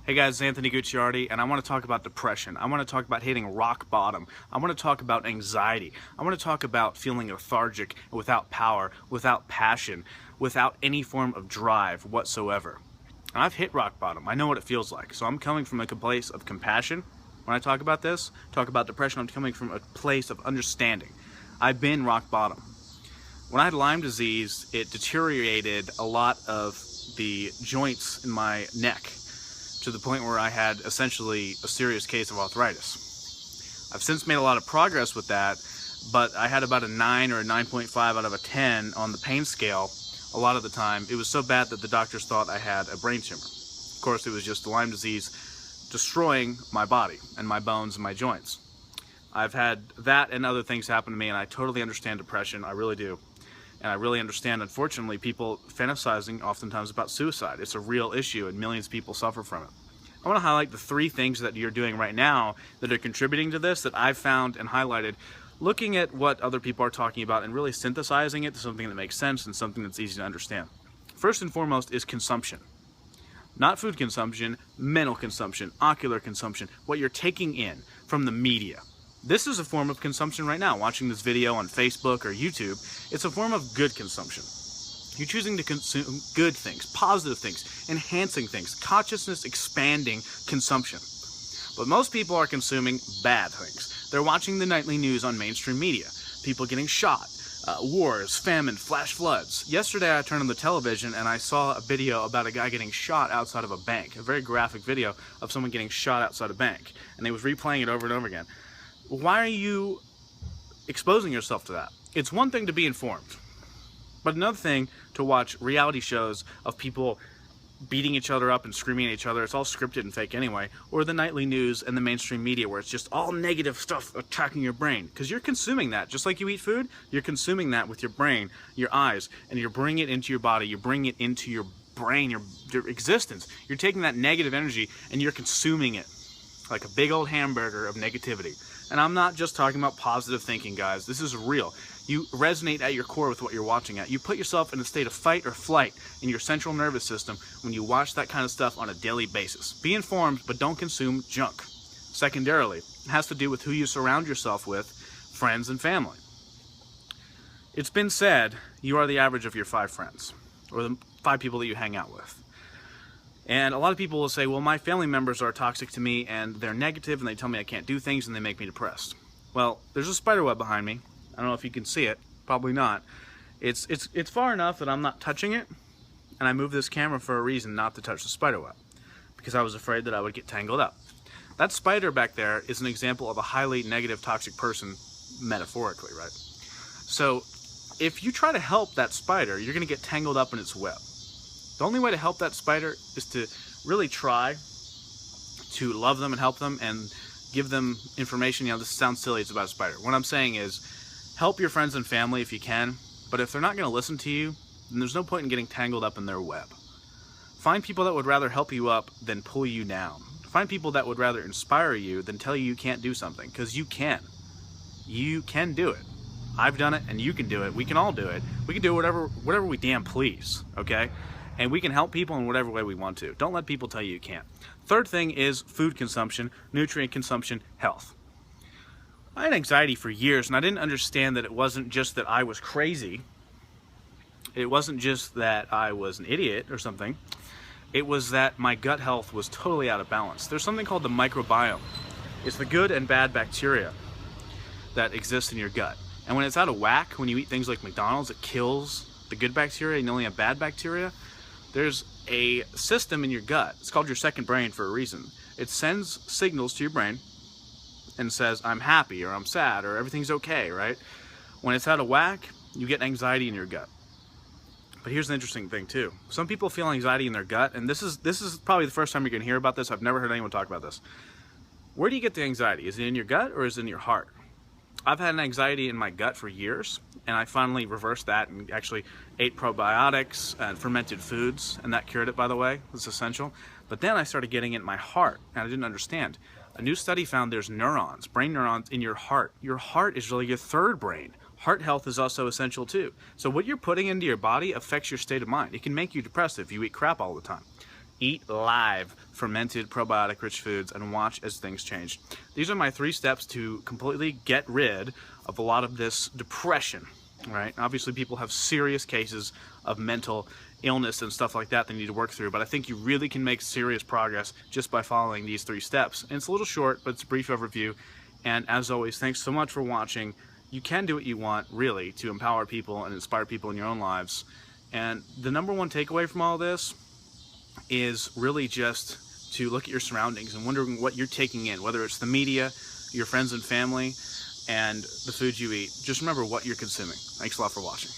Hey guys, it's Anthony Gucciardi, and I want to talk about depression. I want to talk about hitting rock bottom. I want to talk about anxiety. I want to talk about feeling lethargic, without power, without passion, without any form of drive whatsoever. And I've hit rock bottom. I know what it feels like. So I'm coming from a place of compassion. When I talk about this, talk about depression, I'm coming from a place of understanding. I've been rock bottom. When I had Lyme disease, it deteriorated a lot of the joints in my neck, to the point where I had essentially a serious case of arthritis. I've since made a lot of progress with that, but I had about a 9 or a 9.5 out of a 10 on the pain scale a lot of the time. It was so bad that the doctors thought I had a brain tumor. Of course, it was just Lyme disease destroying my body and my bones and my joints. I've had that and other things happen to me, and I totally understand depression. I really do. And I really understand, unfortunately, people fantasizing oftentimes about suicide. It's a real issue, and millions of people suffer from it. I want to highlight the 3 things that you're doing right now that are contributing to this, that I've found and highlighted, looking at what other people are talking about and really synthesizing it to something that makes sense and something that's easy to understand. First and foremost is consumption. Not food consumption, mental consumption, ocular consumption, what you're taking in from the media. This is a form of consumption right now. Watching this video on Facebook or YouTube, it's a form of good consumption. You're choosing to consume good things, positive things, enhancing things, consciousness expanding consumption. But most people are consuming bad things. They're watching the nightly news on mainstream media. People getting shot, wars, famine, flash floods. Yesterday I turned on the television and I saw a video about a guy getting shot outside of a bank. A very graphic video of someone getting shot outside a bank. And they was replaying it over and over again. Why are you exposing yourself to that? It's one thing to be informed, but another thing to watch reality shows of people beating each other up and screaming at each other. It's all scripted and fake anyway. Or the nightly news and the mainstream media where it's just all negative stuff attacking your brain. Because you're consuming that. Just like you eat food, you're consuming that with your brain, your eyes, and you're bringing it into your body. You bring it into your brain, your existence. You're taking that negative energy and you're consuming it like a big old hamburger of negativity. And I'm not just talking about positive thinking, guys. This is real. You resonate at your core with what you're watching at. You put yourself in a state of fight or flight in your central nervous system when you watch that kind of stuff on a daily basis. Be informed, but don't consume junk. Secondarily, it has to do with who you surround yourself with, friends and family. It's been said you are the average of your 5 friends, or the 5 people that you hang out with. And a lot of people will say, well, my family members are toxic to me and they're negative and they tell me I can't do things and they make me depressed. Well, there's a spider web behind me. I don't know if you can see it. Probably not. It's far enough that I'm not touching it, and I moved this camera for a reason, not to touch the spider web, because I was afraid that I would get tangled up. That spider back there is an example of a highly negative, toxic person, metaphorically, right? So if you try to help that spider, you're going to get tangled up in its web. The only way to help that spider is to really try to love them and help them and give them information. You know, this sounds silly, it's about a spider. What I'm saying is, help your friends and family if you can, but if they're not going to listen to you, then there's no point in getting tangled up in their web. Find people that would rather help you up than pull you down. Find people that would rather inspire you than tell you can't do something, because you can. You can do it. I've done it, and you can do it. We can all do it. We can do whatever we damn please, okay? And we can help people in whatever way we want to. Don't let people tell you can't. Third thing is food consumption, nutrient consumption, health. I had anxiety for years, and I didn't understand that it wasn't just that I was crazy. It wasn't just that I was an idiot or something. It was that my gut health was totally out of balance. There's something called the microbiome. It's the good and bad bacteria that exist in your gut. And when it's out of whack, when you eat things like McDonald's, it kills the good bacteria and you only have bad bacteria. There's a system in your gut. It's called your second brain for a reason. It sends signals to your brain and says, I'm happy, or I'm sad, or everything's okay, right? When it's out of whack, you get anxiety in your gut. But here's an interesting thing too. Some people feel anxiety in their gut, and this is probably the first time you're gonna hear about this. I've never heard anyone talk about this. Where do you get the anxiety? Is it in your gut or is it in your heart? I've had an anxiety in my gut for years, and I finally reversed that and actually ate probiotics and fermented foods, and that cured it, by the way. It's essential. But then I started getting it in my heart, and I didn't understand. A new study found there's neurons, brain neurons in your heart. Your heart is really your third brain. Heart health is also essential too. So what you're putting into your body affects your state of mind. It can make you depressed if you eat crap all the time. Eat live fermented probiotic rich foods and watch as things change. These are my 3 steps to completely get rid of a lot of this depression, right? Obviously people have serious cases of mental illness and stuff like that they need to work through, but I think you really can make serious progress just by following these 3 steps. And it's a little short, but it's a brief overview. And as always, thanks so much for watching. You can do what you want, really, to empower people and inspire people in your own lives. And the number one takeaway from all this is really just to look at your surroundings and wondering what you're taking in, whether it's the media, your friends and family, and the food you eat. Just remember what you're consuming. Thanks a lot for watching.